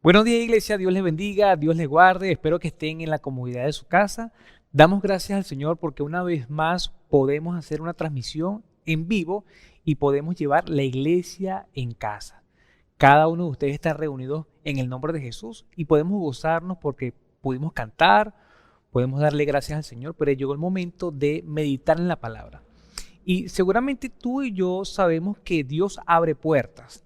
Buenos días, iglesia. Dios les bendiga, Dios les guarde. Espero que estén en la comodidad de su casa. Damos gracias al Señor porque una vez más podemos hacer una transmisión en vivo y podemos llevar la iglesia en casa. Cada uno de ustedes está reunido en el nombre de Jesús y podemos gozarnos porque pudimos cantar, podemos darle gracias al Señor, pero llegó el momento de meditar en la palabra. Y seguramente tú y yo sabemos que Dios abre puertas.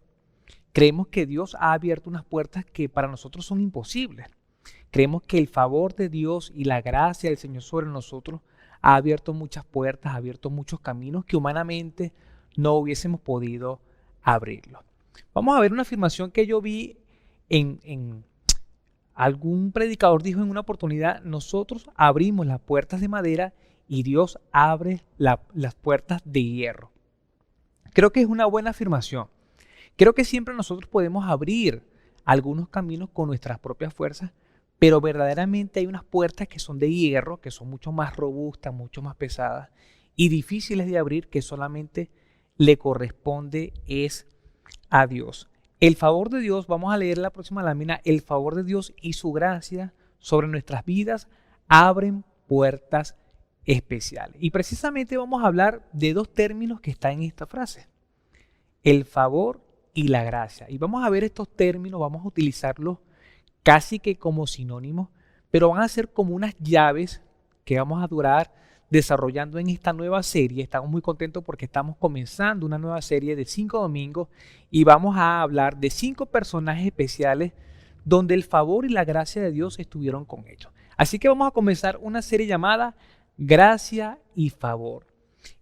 Creemos que Dios ha abierto unas puertas que para nosotros son imposibles. Creemos que el favor de Dios y la gracia del Señor sobre nosotros ha abierto muchas puertas, ha abierto muchos caminos que humanamente no hubiésemos podido abrirlos. Vamos a ver una afirmación que yo vi en algún predicador dijo en una oportunidad: nosotros abrimos las puertas de madera y Dios abre las puertas de hierro. Creo que es una buena afirmación. Creo que siempre nosotros podemos abrir algunos caminos con nuestras propias fuerzas, pero verdaderamente hay unas puertas que son de hierro, que son mucho más robustas, mucho más pesadas y difíciles de abrir, que solamente le corresponde es a Dios. El favor de Dios, vamos a leer la próxima lámina, el favor de Dios y su gracia sobre nuestras vidas abren puertas especiales. Y precisamente vamos a hablar de dos términos que están en esta frase: el favor y la gracia. Y vamos a ver estos términos, vamos a utilizarlos casi que como sinónimos, pero van a ser como unas llaves que vamos a durar desarrollando en esta nueva serie. Estamos muy contentos porque estamos comenzando una nueva serie de 5 domingos y vamos a hablar de 5 personajes especiales donde el favor y la gracia de Dios estuvieron con ellos. Así que vamos a comenzar una serie llamada Gracia y Favor.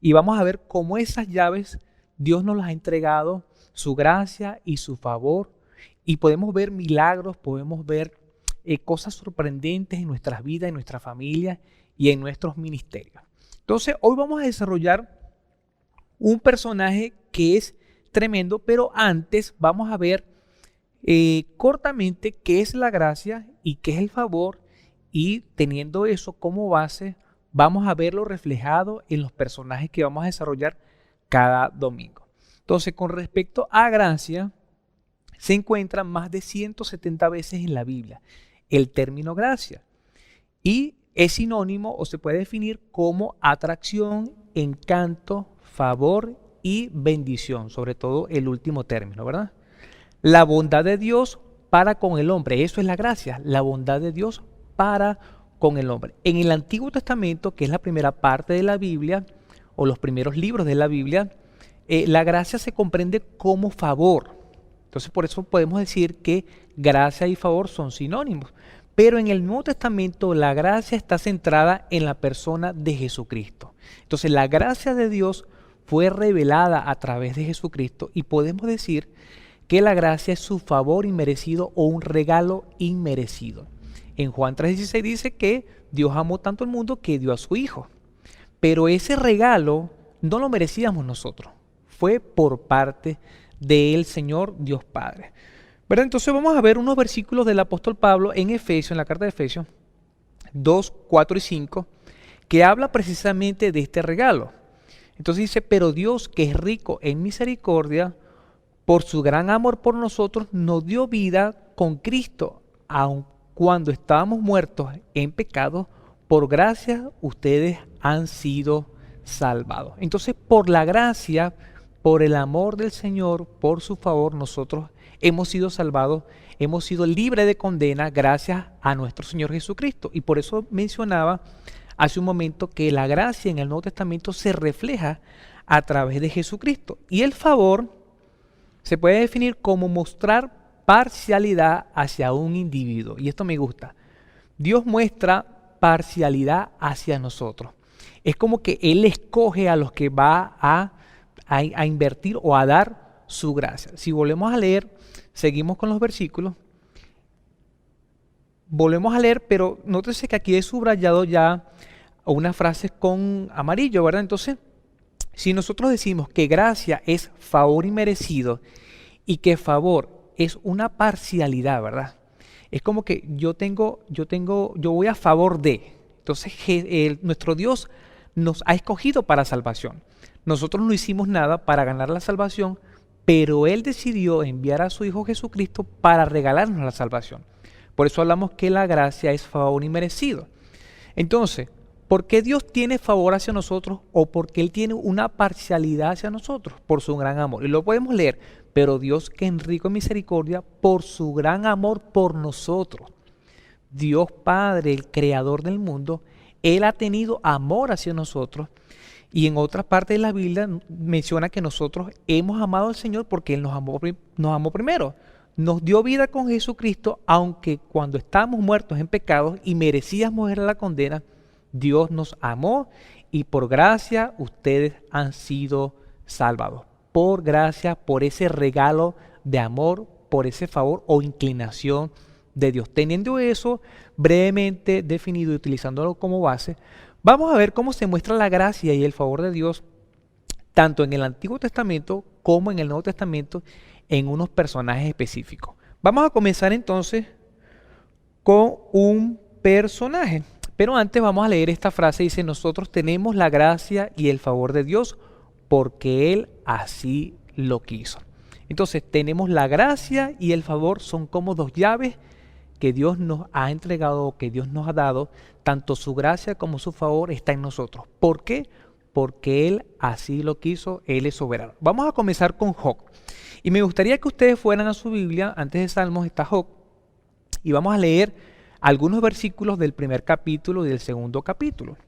Y vamos a ver cómo esas llaves Dios nos las ha entregado, su gracia y su favor, y podemos ver milagros, podemos ver cosas sorprendentes en nuestras vidas, en nuestra familia y en nuestros ministerios. Entonces, hoy vamos a desarrollar un personaje que es tremendo, pero antes vamos a ver cortamente qué es la gracia y qué es el favor, y teniendo eso como base, vamos a verlo reflejado en los personajes que vamos a desarrollar cada domingo. Entonces, con respecto a gracia, se encuentra más de 170 veces en la Biblia el término gracia, y es sinónimo o se puede definir como atracción, encanto, favor y bendición, sobre todo el último término, ¿verdad? La bondad de Dios para con el hombre, eso es la gracia, la bondad de Dios para con el hombre. En el Antiguo Testamento, que es la primera parte de la Biblia o los primeros libros de la Biblia, la gracia se comprende como favor. Entonces, por eso podemos decir que gracia y favor son sinónimos. Pero en el Nuevo Testamento la gracia está centrada en la persona de Jesucristo. Entonces, la gracia de Dios fue revelada a través de Jesucristo y podemos decir que la gracia es su favor inmerecido o un regalo inmerecido. En Juan 3:16 dice que Dios amó tanto el mundo que dio a su Hijo. Pero ese regalo no lo merecíamos nosotros. Fue por parte del Señor Dios Padre, ¿verdad? Entonces vamos a ver unos versículos del apóstol Pablo en Efesios, en la carta de Efesios 2, 4 y 5, que habla precisamente de este regalo. Entonces dice: pero Dios, que es rico en misericordia, por su gran amor por nosotros, nos dio vida con Cristo, aun cuando estábamos muertos en pecado, por gracia ustedes han sido salvados. Entonces, por la gracia, por el amor del Señor, por su favor, nosotros hemos sido salvados, hemos sido libres de condena gracias a nuestro Señor Jesucristo. Y por eso mencionaba hace un momento que la gracia en el Nuevo Testamento se refleja a través de Jesucristo. Y el favor se puede definir como mostrar parcialidad hacia un individuo. Y esto me gusta. Dios muestra parcialidad hacia nosotros. Es como que Él escoge a los que va a invertir o a dar su gracia. Si volvemos a leer, seguimos con los versículos. Volvemos a leer, pero nótese que aquí he subrayado ya unas frases con amarillo, ¿verdad? Entonces, si nosotros decimos que gracia es favor inmerecido y que favor es una parcialidad, ¿verdad? Es como que yo voy a favor de. Entonces, nuestro Dios nos ha escogido para salvación. Nosotros no hicimos nada para ganar la salvación, pero Él decidió enviar a su Hijo Jesucristo para regalarnos la salvación. Por eso hablamos que la gracia es favor inmerecido. Entonces, ¿por qué Dios tiene favor hacia nosotros o por qué Él tiene una parcialidad hacia nosotros? Por su gran amor. Y lo podemos leer. Pero Dios, que es rico en misericordia, por su gran amor por nosotros. Dios Padre, el creador del mundo, Él ha tenido amor hacia nosotros. Y en otra parte de la Biblia menciona que nosotros hemos amado al Señor porque Él nos amó primero. Nos dio vida con Jesucristo, aunque cuando estábamos muertos en pecados y merecíamos la condena, Dios nos amó y por gracia ustedes han sido salvados. Por gracia, por ese regalo de amor, por ese favor o inclinación de Dios. Teniendo eso brevemente definido y utilizándolo como base, vamos a ver cómo se muestra la gracia y el favor de Dios tanto en el Antiguo Testamento como en el Nuevo Testamento en unos personajes específicos. Vamos a comenzar entonces con un personaje. Pero antes vamos a leer esta frase, dice: nosotros tenemos la gracia y el favor de Dios porque Él así lo quiso. Entonces tenemos la gracia y el favor, son como dos llaves que Dios nos ha entregado, que Dios nos ha dado. Tanto su gracia como su favor está en nosotros. ¿Por qué? Porque Él así lo quiso, Él es soberano. Vamos a comenzar con Job. Y me gustaría que ustedes fueran a su Biblia, antes de Salmos está Job, y vamos a leer algunos versículos del primer capítulo y del segundo capítulo.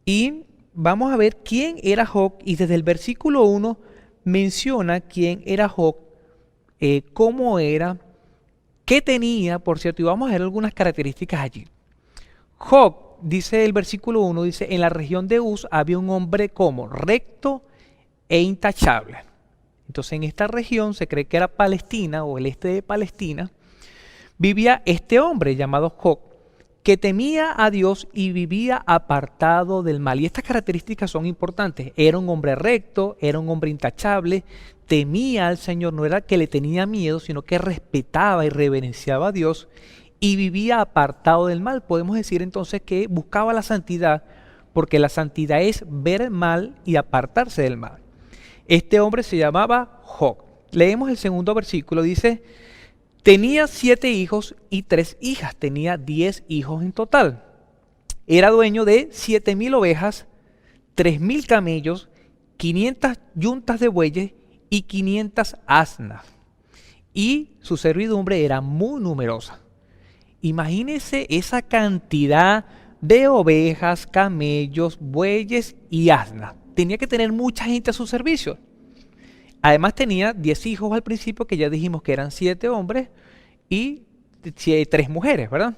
Y vamos a ver quién era Job, y desde el versículo 1 menciona quién era Job, cómo era, qué tenía, por cierto, y vamos a ver algunas características allí. Job, dice el versículo 1, dice: en la región de Uz había un hombre como recto e intachable. Entonces en esta región, se cree que era Palestina o el este de Palestina, vivía este hombre llamado Job, que temía a Dios y vivía apartado del mal. Y estas características son importantes. Era un hombre recto, era un hombre intachable, temía al Señor, no era que le tenía miedo, sino que respetaba y reverenciaba a Dios y vivía apartado del mal. Podemos decir entonces que buscaba la santidad, porque la santidad es ver el mal y apartarse del mal. Este hombre se llamaba Job. Leemos el segundo versículo, dice: tenía 7 hijos y 3 hijas, tenía 10 hijos en total. Era dueño de 7,000 ovejas, 3,000 camellos, 500 yuntas de bueyes y 500 asnas. Y su servidumbre era muy numerosa. Imagínense esa cantidad de ovejas, camellos, bueyes y asnas. Tenía que tener mucha gente a su servicio. Además tenía 10 hijos al principio, que ya dijimos que eran 7 hombres y 3 mujeres, ¿verdad?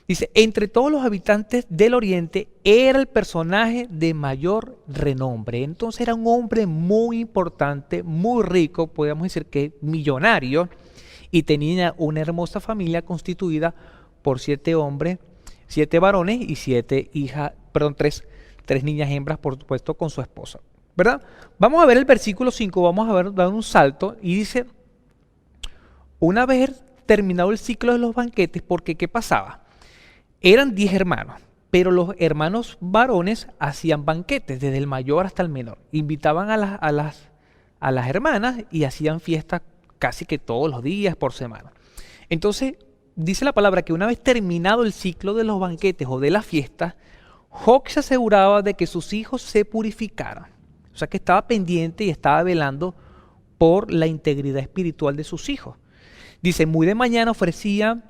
Dice: entre todos los habitantes del oriente era el personaje de mayor renombre. Entonces era un hombre muy importante, muy rico, podríamos decir que millonario, y tenía una hermosa familia constituida por 7 hombres, 7 varones y 7 hijas, perdón, 3 niñas hembras, por supuesto, con su esposa, ¿verdad? Vamos a ver el versículo 5, vamos a dar un salto y dice: una vez terminado el ciclo de los banquetes, porque ¿qué pasaba? Eran 10 hermanos, pero los hermanos varones hacían banquetes, desde el mayor hasta el menor. Invitaban a las hermanas y hacían fiestas casi que todos los días por semana. Entonces, dice la palabra que una vez terminado el ciclo de los banquetes o de las fiestas, Job se aseguraba de que sus hijos se purificaran. O sea que estaba pendiente y estaba velando por la integridad espiritual de sus hijos. Dice: muy de mañana ofrecía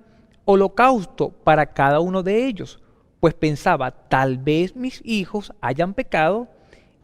holocausto para cada uno de ellos, pues pensaba: tal vez mis hijos hayan pecado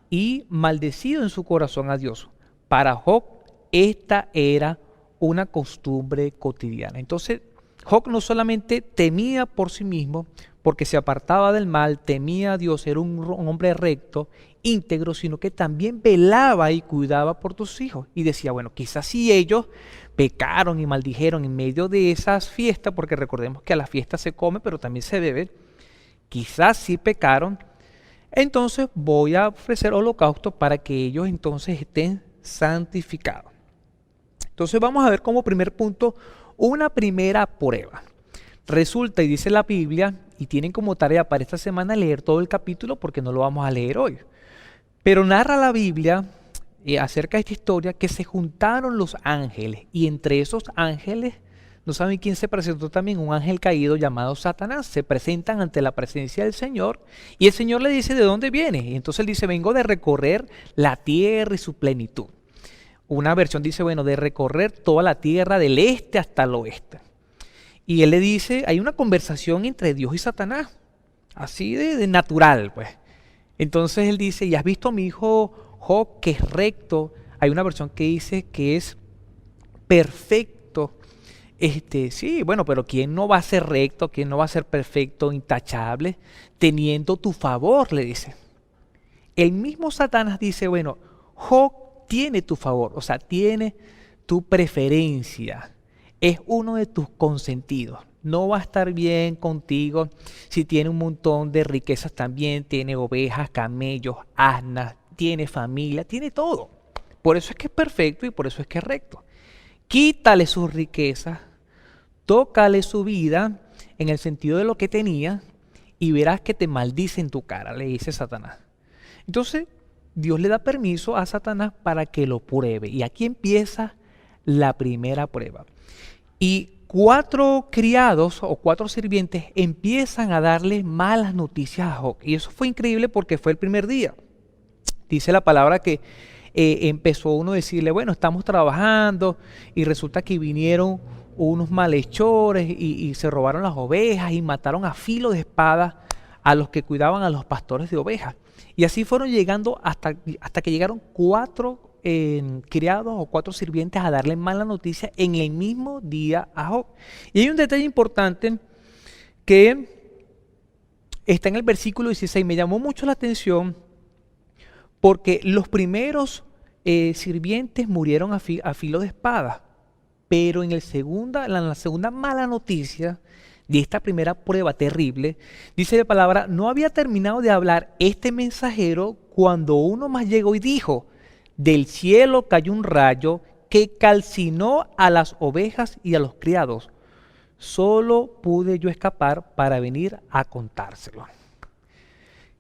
y maldecido en su corazón a Dios. Para Job esta era una costumbre cotidiana. Entonces Job no solamente temía por sí mismo, porque se apartaba del mal, temía a Dios, era un hombre recto, íntegro, sino que también velaba y cuidaba por tus hijos. Y decía: bueno, quizás si ellos pecaron y maldijeron en medio de esas fiestas, porque recordemos que a las fiestas se come, pero también se bebe, quizás sí pecaron, entonces voy a ofrecer holocausto para que ellos entonces estén santificados. Entonces vamos a ver como primer punto una primera prueba. Resulta, y dice la Biblia, y tienen como tarea para esta semana leer todo el capítulo porque no lo vamos a leer hoy, pero narra la Biblia acerca de esta historia que se juntaron los ángeles y entre esos ángeles, no saben quién se presentó también, un ángel caído llamado Satanás. Se presentan ante la presencia del Señor y el Señor le dice de dónde viene. Y entonces él dice, vengo de recorrer la tierra y su plenitud. Una versión dice, bueno, de recorrer toda la tierra del este hasta el oeste. Y él le dice, hay una conversación entre Dios y Satanás, así de natural, pues. Entonces él dice, ¿y has visto a mi hijo Job, que es recto? Hay una versión que dice que es perfecto. Sí, bueno, pero ¿quién no va a ser recto? ¿Quién no va a ser perfecto, intachable? Teniendo tu favor, le dice. El mismo Satanás dice, bueno, Job tiene tu favor, o sea, tiene tu preferencia. Es uno de tus consentidos. No va a estar bien contigo si tiene un montón de riquezas también. Tiene ovejas, camellos, asnas, tiene familia, tiene todo. Por eso es que es perfecto y por eso es que es recto. Quítale sus riquezas, tócale su vida en el sentido de lo que tenía y verás que te maldice en tu cara, le dice Satanás. Entonces, Dios le da permiso a Satanás para que lo pruebe. Y aquí empieza la primera prueba. Y 4 criados o 4 sirvientes empiezan a darle malas noticias a Job. Y eso fue increíble porque fue el primer día. Dice la palabra que empezó uno a decirle, bueno, estamos trabajando y resulta que vinieron unos malhechores y se robaron las ovejas y mataron a filo de espada a los que cuidaban a los pastores de ovejas. Y así fueron llegando hasta que llegaron 4 criados o 4 sirvientes a darle mala noticia en el mismo día a Job. Y hay un detalle importante que está en el versículo 16. Me llamó mucho la atención porque los primeros sirvientes murieron a filo de espada. Pero en la segunda mala noticia de esta primera prueba terrible, dice la palabra, no había terminado de hablar este mensajero cuando uno más llegó y dijo, del cielo cayó un rayo que calcinó a las ovejas y a los criados. Solo pude yo escapar para venir a contárselo.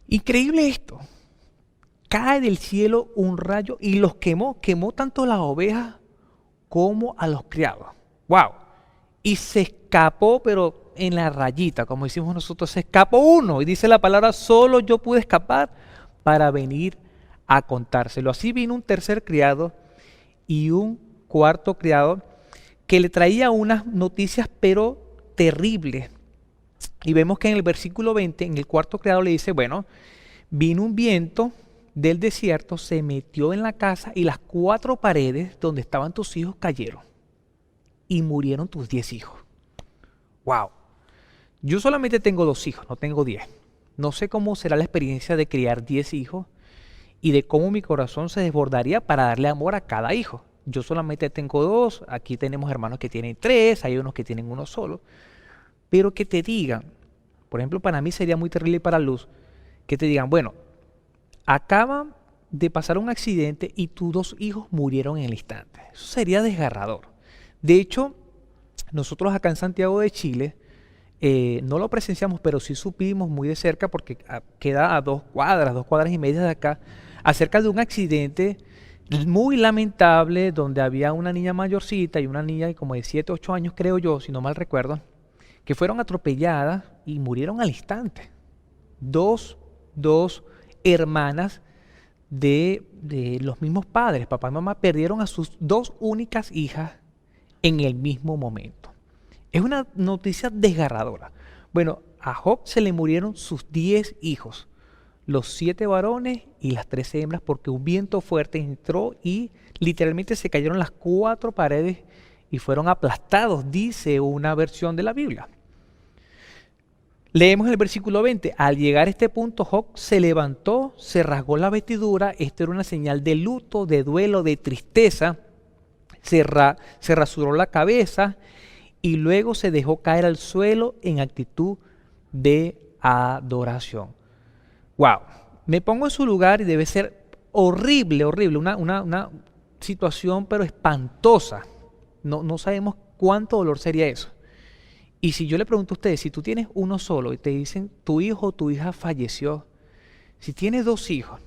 Increíble esto. Cae del cielo un rayo y los quemó tanto las ovejas como a los criados. ¡Wow! Y se escapó, pero en la rayita, como decimos nosotros, se escapó uno. Y dice la palabra, solo yo pude escapar para venir a contárselo. Así vino un tercer criado y un cuarto criado que le traía unas noticias, pero terribles. Y vemos que en el versículo 20, en el cuarto criado le dice, bueno, vino un viento del desierto, se metió en la casa y las 4 paredes donde estaban tus hijos cayeron y murieron tus 10 hijos. ¡Wow! Yo solamente tengo 2 hijos, no tengo 10. No sé cómo será la experiencia de criar 10 hijos y de cómo mi corazón se desbordaría para darle amor a cada hijo. Yo solamente tengo 2, aquí tenemos hermanos que tienen 3, hay unos que tienen 1 solo. Pero que te digan, por ejemplo, para mí sería muy terrible para Luz, que te digan, bueno, acaban de pasar un accidente y tus 2 hijos murieron en el instante. Eso sería desgarrador. De hecho, nosotros acá en Santiago de Chile, no lo presenciamos, pero sí supimos muy de cerca, porque queda a 2 cuadras y media de acá, acerca de un accidente muy lamentable donde había una niña mayorcita y una niña como de 7, 8 años, creo yo, si no mal recuerdo, que fueron atropelladas y murieron al instante. Dos hermanas de los mismos padres, papá y mamá, perdieron a sus 2 únicas hijas en el mismo momento. Es una noticia desgarradora. Bueno, a Job se le murieron sus 10 hijos, los 7 varones y las 13 hembras, porque un viento fuerte entró y literalmente se cayeron las 4 paredes y fueron aplastados, dice una versión de la Biblia. Leemos en el versículo 20, al llegar a este punto Job se levantó, se rasgó la vestidura, esto era una señal de luto, de duelo, de tristeza, se rasuró la cabeza y luego se dejó caer al suelo en actitud de adoración. ¡Wow! Me pongo en su lugar y debe ser horrible, una situación pero espantosa. No sabemos cuánto dolor sería eso. Y si yo le pregunto a ustedes, si tú tienes uno solo y te dicen tu hijo o tu hija falleció, si tienes 2 hijos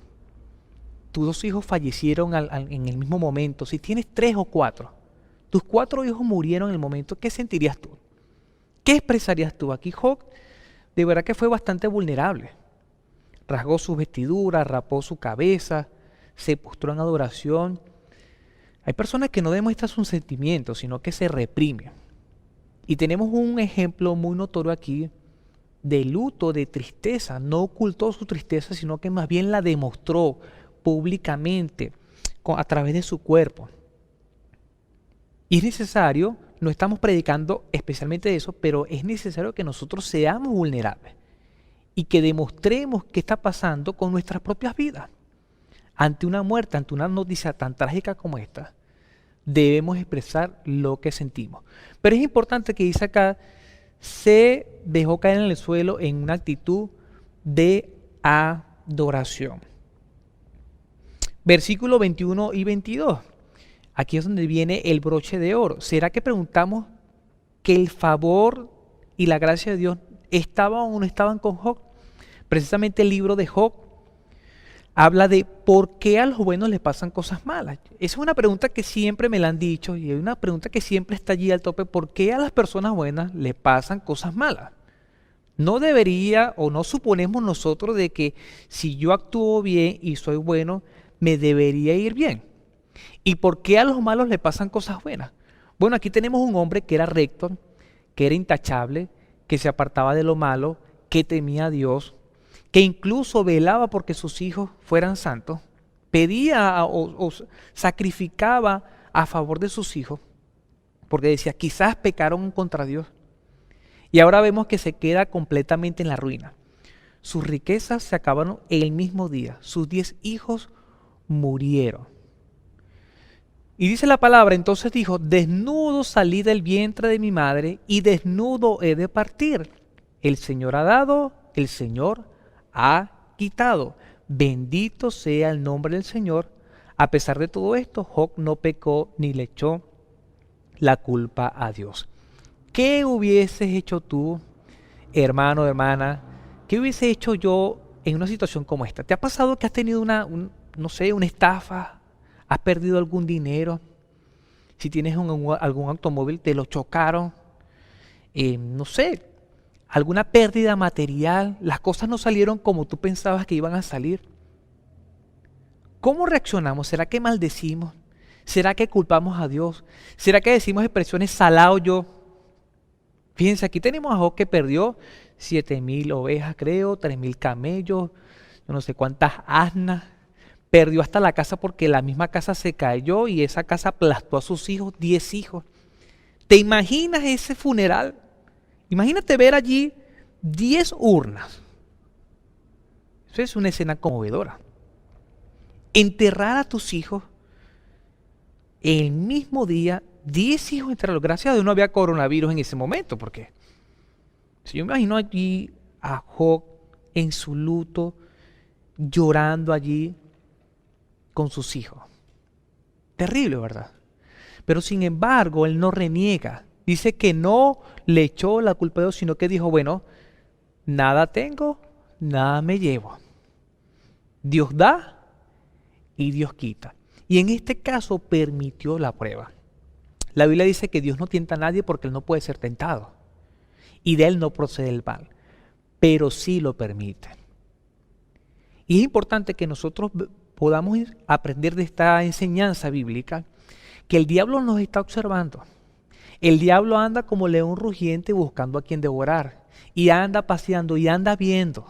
tus 2 hijos fallecieron en el mismo momento, si tienes 3 o 4, tus 4 hijos murieron en el momento, ¿qué sentirías tú? ¿Qué expresarías tú? Aquí Job de verdad que fue bastante vulnerable. Rasgó sus vestiduras, rapó su cabeza, se postró en adoración. Hay personas que no demuestran sus sentimientos, sino que se reprimen. Y tenemos un ejemplo muy notorio aquí de luto, de tristeza. No ocultó su tristeza, sino que más bien la demostró públicamente a través de su cuerpo. Y es necesario, no estamos predicando especialmente de eso, pero es necesario que nosotros seamos vulnerables y que demostremos qué está pasando con nuestras propias vidas. Ante una muerte, ante una noticia tan trágica como esta, debemos expresar lo que sentimos. Pero es importante que dice acá, se dejó caer en el suelo en una actitud de adoración. Versículos 21 y 22. Aquí es donde viene el broche de oro. ¿Será que preguntamos que el favor y la gracia de Dios estaban o no estaban con Job? Precisamente el libro de Job habla de por qué a los buenos les pasan cosas malas. Esa es una pregunta que siempre me la han dicho y es una pregunta que siempre está allí al tope. ¿Por qué a las personas buenas les pasan cosas malas? No debería o no suponemos nosotros de que si yo actúo bien y soy bueno, me debería ir bien. ¿Y por qué a los malos le pasan cosas buenas? Bueno, aquí tenemos un hombre que era recto, que era intachable, que se apartaba de lo malo, que temía a Dios, que incluso velaba porque sus hijos fueran santos, pedía o sacrificaba a favor de sus hijos, porque decía, quizás pecaron contra Dios. Y ahora vemos que se queda completamente en la ruina. Sus riquezas se acabaron el mismo día, sus 10 hijos murieron. Y dice la palabra, entonces dijo, desnudo salí del vientre de mi madre y desnudo he de partir. El Señor ha dado, el Señor ha quitado. Bendito sea el nombre del Señor. A pesar de todo esto, Job no pecó ni le echó la culpa a Dios. ¿Qué hubieses hecho tú, hermano, hermana? ¿Qué hubiese hecho yo en una situación como esta? ¿Te ha pasado que has tenido una estafa? ¿Has perdido algún dinero? Si tienes algún automóvil, te lo chocaron. Alguna pérdida material. Las cosas no salieron como tú pensabas que iban a salir. ¿Cómo reaccionamos? ¿Será que maldecimos? ¿Será que culpamos a Dios? ¿Será que decimos expresiones salado yo? Fíjense, aquí tenemos a Job que perdió 7,000 ovejas, creo, 3,000 camellos, no sé cuántas asnas. Perdió hasta la casa porque la misma casa se cayó y esa casa aplastó a sus hijos, 10 hijos. ¿Te imaginas ese funeral? Imagínate ver allí 10 urnas. Eso es una escena conmovedora. Enterrar a tus hijos el mismo día, 10 hijos enterrados. Gracias a Dios no había coronavirus en ese momento, porque si yo me imagino allí a Job en su luto, llorando allí con sus hijos. Terrible, ¿verdad? Pero sin embargo, él no reniega. Dice que no le echó la culpa a Dios, sino que dijo, bueno, nada tengo, nada me llevo. Dios da y Dios quita. Y en este caso permitió la prueba. La Biblia dice que Dios no tienta a nadie porque él no puede ser tentado. Y de él no procede el mal, pero sí lo permite. Y es importante que nosotros podamos aprender de esta enseñanza bíblica que el diablo nos está observando. El diablo anda como león rugiente buscando a quien devorar y anda paseando y anda viendo.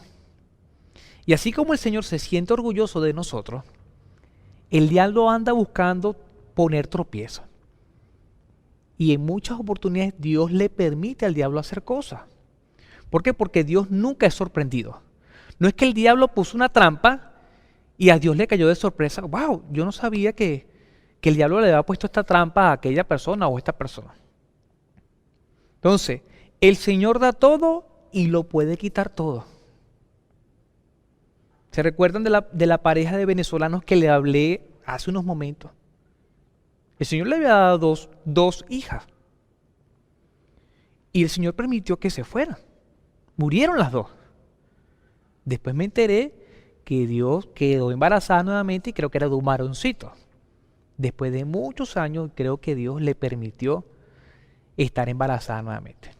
Y así como el Señor se siente orgulloso de nosotros, el diablo anda buscando poner tropiezos. Y en muchas oportunidades Dios le permite al diablo hacer cosas. ¿Por qué? Porque Dios nunca es sorprendido. No es que el diablo puso una trampa y a Dios le cayó de sorpresa. ¡Wow! Yo no sabía que el diablo le había puesto esta trampa a aquella persona o a esta persona. Entonces, el Señor da todo y lo puede quitar todo. ¿Se recuerdan de la pareja de venezolanos que le hablé hace unos momentos? El Señor le había dado dos hijas. Y el Señor permitió que se fueran. Murieron las dos. Después me enteré que Dios quedó embarazada nuevamente y creo que era de un varoncito. Después de muchos años, creo que Dios le permitió estar embarazada nuevamente.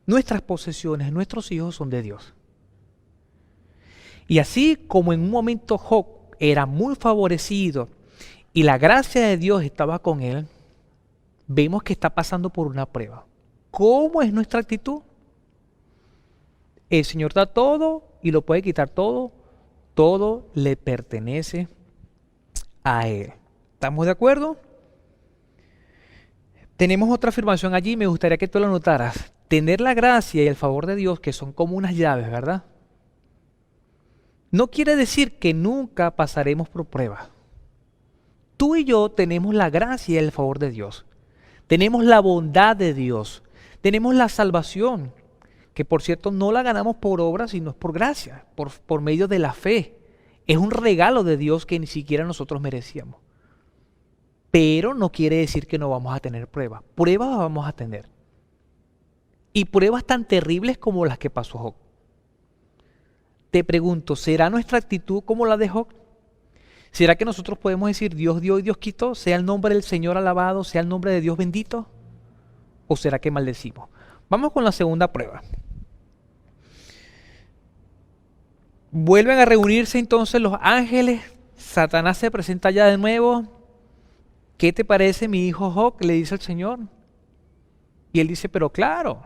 Nuestras posesiones, nuestros hijos son de Dios. Y así como en un momento Job era muy favorecido y la gracia de Dios estaba con él, vemos que está pasando por una prueba. ¿Cómo es nuestra actitud? El Señor da todo y lo puede quitar todo. Todo le pertenece a Él. ¿Estamos de acuerdo? Tenemos otra afirmación allí, me gustaría que tú lo notaras. Tener la gracia y el favor de Dios, que son como unas llaves, ¿verdad? No quiere decir que nunca pasaremos por pruebas. Tú y yo tenemos la gracia y el favor de Dios. Tenemos la bondad de Dios. Tenemos la salvación, que por cierto no la ganamos por obras, sino por gracia, por medio de la fe. Es un regalo de Dios que ni siquiera nosotros merecíamos. Pero no quiere decir que no vamos a tener pruebas. Pruebas vamos a tener. Y pruebas tan terribles como las que pasó Job. Te pregunto, ¿será nuestra actitud como la de Job? ¿Será que nosotros podemos decir Dios dio y Dios quitó? ¿Sea el nombre del Señor alabado? ¿Sea el nombre de Dios bendito? ¿O será que maldecimos? Vamos con la segunda prueba. Vuelven a reunirse entonces los ángeles. Satanás se presenta ya de nuevo. ¿Qué te parece, mi hijo Job? Le dice el Señor. Y él dice, pero claro,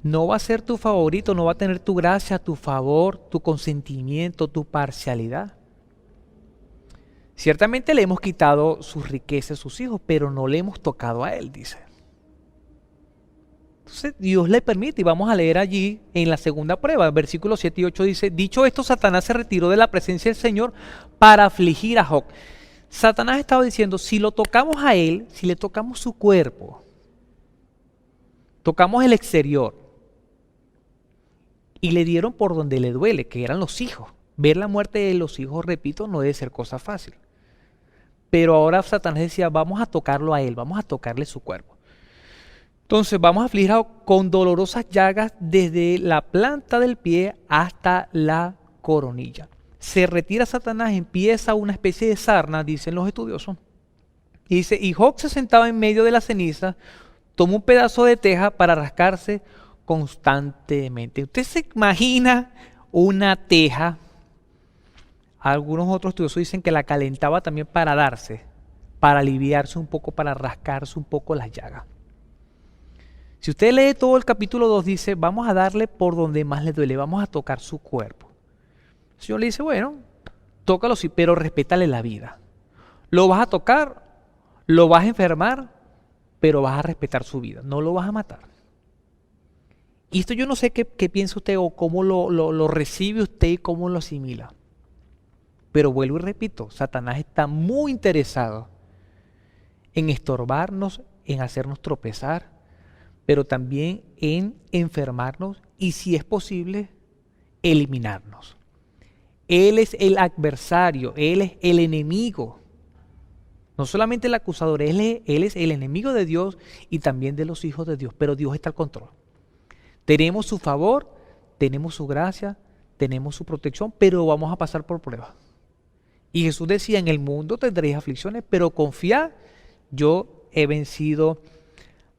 no va a ser tu favorito, no va a tener tu gracia, tu favor, tu consentimiento, tu parcialidad. Ciertamente le hemos quitado sus riquezas, sus hijos, pero no le hemos tocado a él, dice. Entonces Dios le permite, y vamos a leer allí en la segunda prueba, versículos 7 y 8 dice, dicho esto, Satanás se retiró de la presencia del Señor para afligir a Job. Satanás estaba diciendo, si lo tocamos a él, si le tocamos su cuerpo, tocamos el exterior, y le dieron por donde le duele, que eran los hijos. Ver la muerte de los hijos, repito, no debe ser cosa fácil. Pero ahora Satanás decía, vamos a tocarlo a él, vamos a tocarle su cuerpo. Entonces vamos a afligir con dolorosas llagas desde la planta del pie hasta la coronilla. Se retira Satanás, empieza una especie de sarna, dicen los estudiosos. Y dice, y Job se sentaba en medio de la ceniza, tomó un pedazo de teja para rascarse constantemente. ¿Usted se imagina una teja? Algunos otros estudiosos dicen que la calentaba también para darse, para aliviarse un poco, para rascarse un poco las llagas. Si usted lee todo el capítulo 2, dice, vamos a darle por donde más le duele, vamos a tocar su cuerpo. El Señor le dice, bueno, tócalo sí, pero respétale la vida. Lo vas a tocar, lo vas a enfermar, pero vas a respetar su vida, no lo vas a matar. Y esto yo no sé qué piensa usted o cómo lo recibe usted y cómo lo asimila. Pero vuelvo y repito, Satanás está muy interesado en estorbarnos, en hacernos tropezar, pero también en enfermarnos y, si es posible, eliminarnos. Él es el adversario, Él es el enemigo. No solamente el acusador, él es el enemigo de Dios y también de los hijos de Dios, pero Dios está al control. Tenemos su favor, tenemos su gracia, tenemos su protección, pero vamos a pasar por pruebas. Y Jesús decía, en el mundo tendréis aflicciones, pero confiad, yo he vencido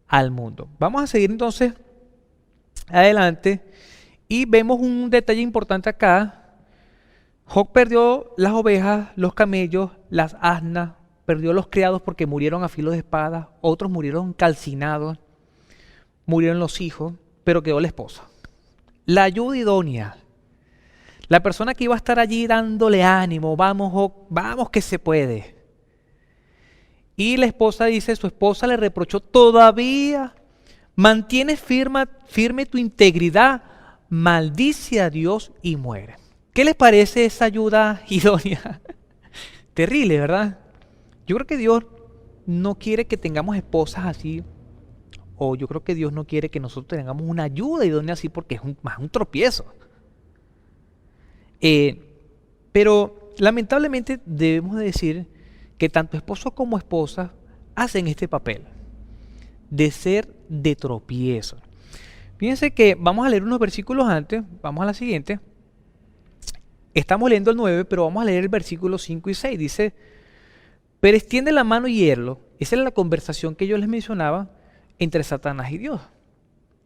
al mundo. Vamos a seguir entonces adelante y vemos un detalle importante acá. Job perdió las ovejas, los camellos, las asnas, perdió los criados porque murieron a filo de espada, otros murieron calcinados, murieron los hijos, pero quedó la esposa. La ayuda idónea, la persona que iba a estar allí dándole ánimo, vamos Job, vamos que se puede. Y la esposa dice, su esposa le reprochó, todavía mantienes firme tu integridad, maldice a Dios y muere. ¿Qué les parece esa ayuda idónea? Terrible, ¿verdad? Yo creo que Dios no quiere que tengamos esposas así, o yo creo que Dios no quiere que nosotros tengamos una ayuda idónea así porque es más un tropiezo. Pero lamentablemente debemos de decir que tanto esposo como esposa hacen este papel de ser de tropiezo. Fíjense que vamos a leer unos versículos antes, vamos a la siguiente. Estamos leyendo el 9, pero vamos a leer el versículo 5 y 6. Dice, pero extiende la mano y hiérelo. Esa es la conversación que yo les mencionaba entre Satanás y Dios.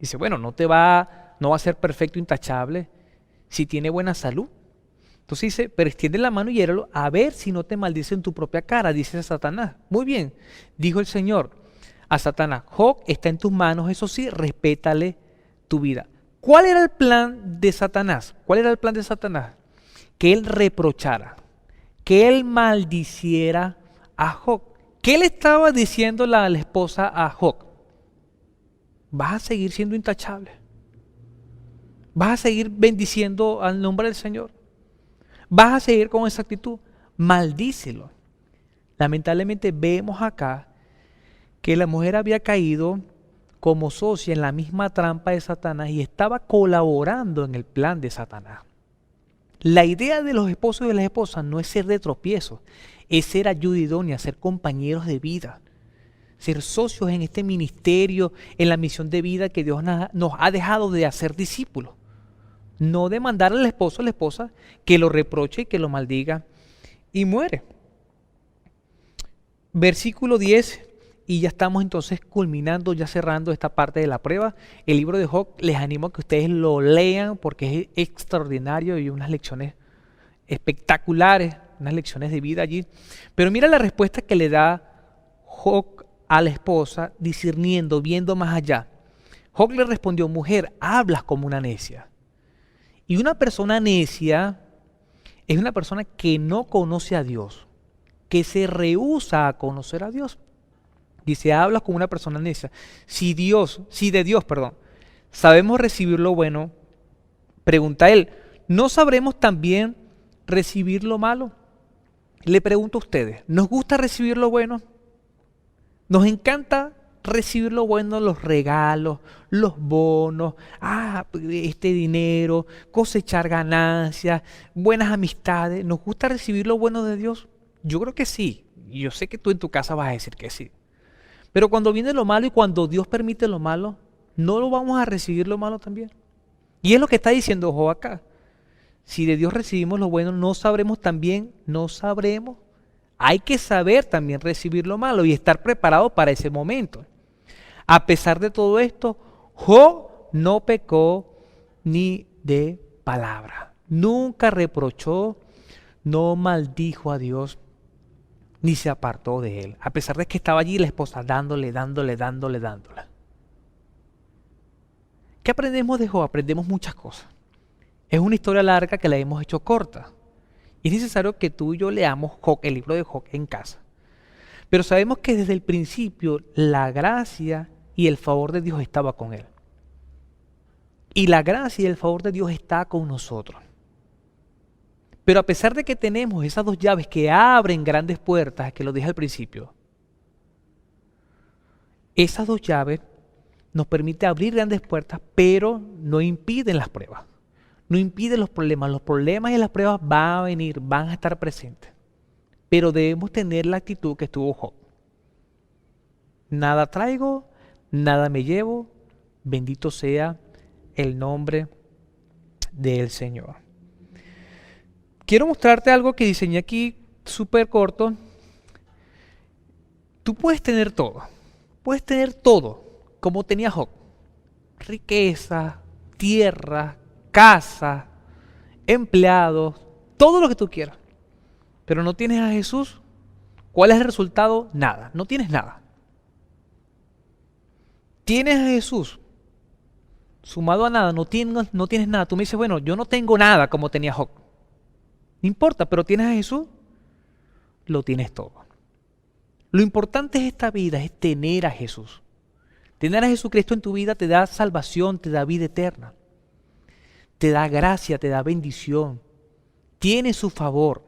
Dice, bueno, no va a ser perfecto, intachable, si tiene buena salud. Entonces dice, pero extiende la mano y hiérelo, a ver si no te maldice en tu propia cara, dice Satanás. Muy bien, dijo el Señor a Satanás, Job está en tus manos, eso sí, respétale tu vida. ¿Cuál era el plan de Satanás? ¿Cuál era el plan de Satanás? Que él reprochara, que él maldiciera a Job. ¿Qué le estaba diciendo la esposa a Job? Vas a seguir siendo intachable. Vas a seguir bendiciendo al nombre del Señor. Vas a seguir con esa actitud. Maldícelo. Lamentablemente vemos acá que la mujer había caído como socia en la misma trampa de Satanás y estaba colaborando en el plan de Satanás. La idea de los esposos y de las esposas no es ser de tropiezo, es ser ayuda idónea, ser compañeros de vida, ser socios en este ministerio, en la misión de vida que Dios nos ha dejado de hacer discípulos. No demandar al esposo o a la esposa que lo reproche y que lo maldiga y muere. Versículo 10, y ya estamos entonces culminando, ya cerrando esta parte de la prueba. El libro de Job, les animo a que ustedes lo lean porque es extraordinario y unas lecciones espectaculares, unas lecciones de vida allí. Pero mira la respuesta que le da Job a la esposa, discerniendo, viendo más allá. Job le respondió, mujer, hablas como una necia. Y una persona necia es una persona que no conoce a Dios, que se rehúsa a conocer a Dios. Dice, hablas como una persona necia. Si de Dios, sabemos recibir lo bueno, pregunta él, ¿no sabremos también recibir lo malo? Le pregunto a ustedes, ¿nos gusta recibir lo bueno? Nos encanta recibir lo bueno, los regalos, los bonos, este dinero, cosechar ganancias, buenas amistades. ¿Nos gusta recibir lo bueno de Dios? Yo creo que sí. Y yo sé que tú en tu casa vas a decir que sí. Pero cuando viene lo malo y cuando Dios permite lo malo, ¿no lo vamos a recibir lo malo también? Y es lo que está diciendo Job acá. Si de Dios recibimos lo bueno, no sabremos. Hay que saber también recibir lo malo y estar preparado para ese momento. A pesar de todo esto, Job no pecó ni de palabra. Nunca reprochó, no maldijo a Dios, ni se apartó de él. A pesar de que estaba allí la esposa dándole. ¿Qué aprendemos de Job? Aprendemos muchas cosas. Es una historia larga que la hemos hecho corta. Y es necesario que tú y yo leamos Job, el libro de Job en casa. Pero sabemos que desde el principio la gracia y el favor de Dios estaba con él. Y la gracia y el favor de Dios está con nosotros. Pero a pesar de que tenemos esas dos llaves que abren grandes puertas, que lo dije al principio, esas dos llaves nos permiten abrir grandes puertas, pero no impiden las pruebas. No impiden los problemas. Los problemas y las pruebas van a venir, van a estar presentes. Pero debemos tener la actitud que tuvo Job. Nada traigo, nada me llevo, bendito sea el nombre del Señor. Quiero mostrarte algo que diseñé aquí, súper corto. Tú puedes tener todo, como tenía Job. Riqueza, tierra, casa, empleados, todo lo que tú quieras. Pero no tienes a Jesús, ¿cuál es el resultado? Nada, no tienes nada. Tienes a Jesús, sumado a nada, no tienes nada. Tú me dices, bueno, yo no tengo nada como tenía Job. No importa, pero tienes a Jesús, lo tienes todo. Lo importante de esta vida es tener a Jesús. Tener a Jesucristo en tu vida te da salvación, te da vida eterna. Te da gracia, te da bendición. Tiene su favor.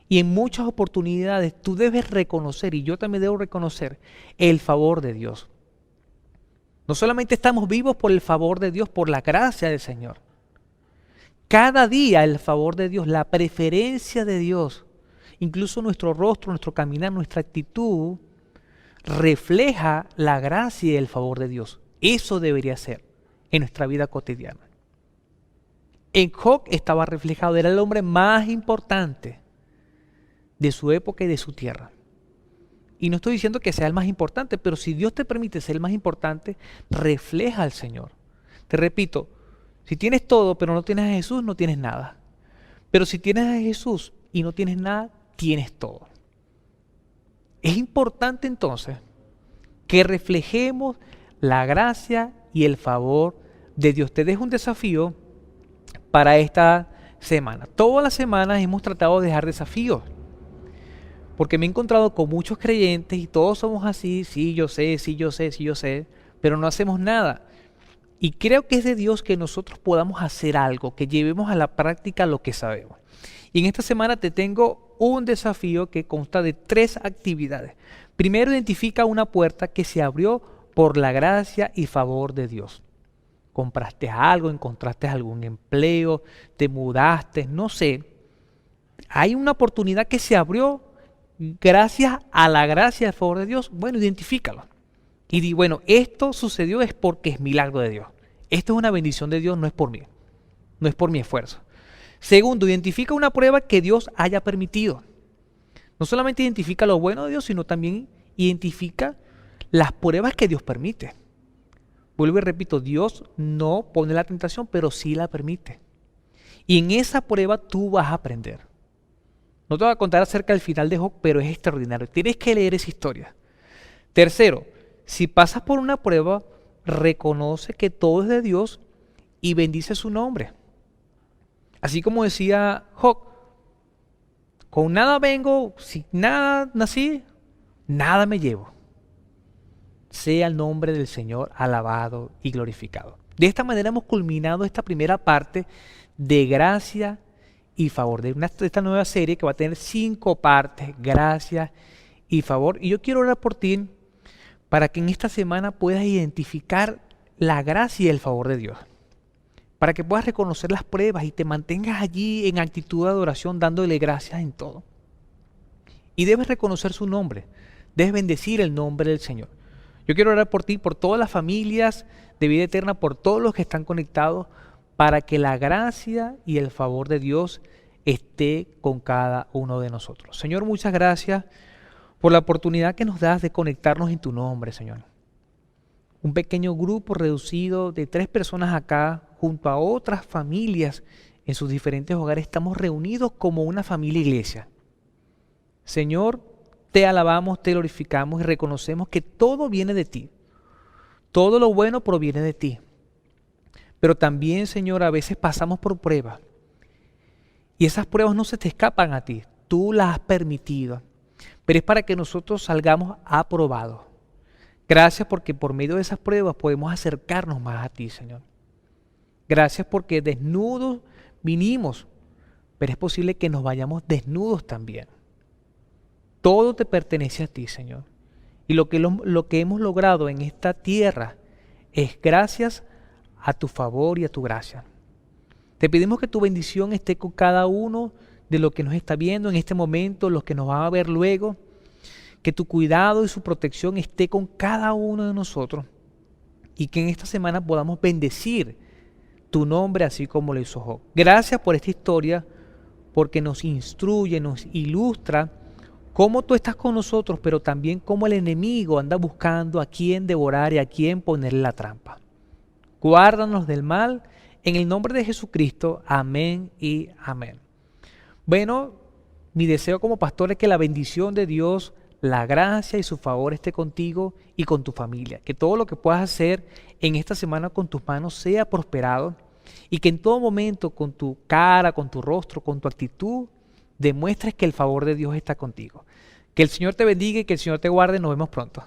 Y en muchas oportunidades tú debes reconocer, y yo también debo reconocer, el favor de Dios. No solamente estamos vivos por el favor de Dios, por la gracia del Señor. Cada día el favor de Dios, la preferencia de Dios, incluso nuestro rostro, nuestro caminar, nuestra actitud, refleja la gracia y el favor de Dios. Eso debería ser en nuestra vida cotidiana. En Job estaba reflejado, era el hombre más importante de su época y de su tierra. Y no estoy diciendo que sea el más importante, pero si Dios te permite ser el más importante, refleja al Señor. Te repito, si tienes todo pero no tienes a Jesús, no tienes nada. Pero si tienes a Jesús y no tienes nada, tienes todo. Es importante entonces que reflejemos la gracia y el favor de Dios. Te dejo un desafío para esta semana. Todas las semanas hemos tratado de dejar desafíos, porque me he encontrado con muchos creyentes y todos somos así, sí, yo sé, sí, yo sé, sí, yo sé, pero no hacemos nada. Y creo que es de Dios que nosotros podamos hacer algo, que llevemos a la práctica lo que sabemos. Y en esta semana te tengo un desafío que consta de 3 actividades. Primero, identifica una puerta que se abrió por la gracia y favor de Dios. Compraste algo, encontraste algún empleo, te mudaste, no sé. Hay una oportunidad que se abrió gracias a la gracia y al favor de Dios. Bueno, identifícalo. Y di, bueno, esto sucedió es porque es milagro de Dios. Esto es una bendición de Dios, no es por mí. No es por mi esfuerzo. Segundo, identifica una prueba que Dios haya permitido. No solamente identifica lo bueno de Dios, sino también identifica las pruebas que Dios permite. Vuelvo y repito, Dios no pone la tentación, pero sí la permite. Y en esa prueba tú vas a aprender. No te voy a contar acerca del final de Job, pero es extraordinario. Tienes que leer esa historia. Tercero, si pasas por una prueba, reconoce que todo es de Dios y bendice su nombre. Así como decía Job, con nada vengo, sin nada nací, nada me llevo. Sea el nombre del Señor alabado y glorificado. De esta manera hemos culminado esta primera parte de gracia y favor, de esta nueva serie que va a tener 5 partes, gracia y favor. Y yo quiero orar por ti para que en esta semana puedas identificar la gracia y el favor de Dios. Para que puedas reconocer las pruebas y te mantengas allí en actitud de adoración, dándole gracias en todo. Y debes reconocer su nombre, debes bendecir el nombre del Señor. Yo quiero orar por ti, por todas las familias de vida eterna, por todos los que están conectados, para que la gracia y el favor de Dios esté con cada uno de nosotros. Señor, muchas gracias por la oportunidad que nos das de conectarnos en tu nombre, Señor. Un pequeño grupo reducido de 3 personas acá, junto a otras familias en sus diferentes hogares, estamos reunidos como una familia iglesia. Señor, te alabamos, te glorificamos y reconocemos que todo viene de ti. Todo lo bueno proviene de ti. Pero también, Señor, a veces pasamos por pruebas. Y esas pruebas no se te escapan a ti. Tú las has permitido. Pero es para que nosotros salgamos aprobados. Gracias porque por medio de esas pruebas podemos acercarnos más a ti, Señor. Gracias porque desnudos vinimos, pero es posible que nos vayamos desnudos también. Todo te pertenece a ti, Señor. Y lo que hemos logrado en esta tierra es gracias a tu favor y a tu gracia. Te pedimos que tu bendición esté con cada uno de los que nos está viendo en este momento, los que nos van a ver luego. Que tu cuidado y su protección esté con cada uno de nosotros y que en esta semana podamos bendecir tu nombre así como lo hizo Job. Gracias por esta historia, porque nos instruye, nos ilustra cómo tú estás con nosotros, pero también cómo el enemigo anda buscando a quién devorar y a quién ponerle la trampa. Guárdanos del mal, en el nombre de Jesucristo. Amén y amén. Bueno, mi deseo como pastor es que la bendición de Dios, la gracia y su favor esté contigo y con tu familia. Que todo lo que puedas hacer en esta semana con tus manos sea prosperado y que en todo momento con tu cara, con tu rostro, con tu actitud, demuestres que el favor de Dios está contigo. Que el Señor te bendiga y que el Señor te guarde. Nos vemos pronto.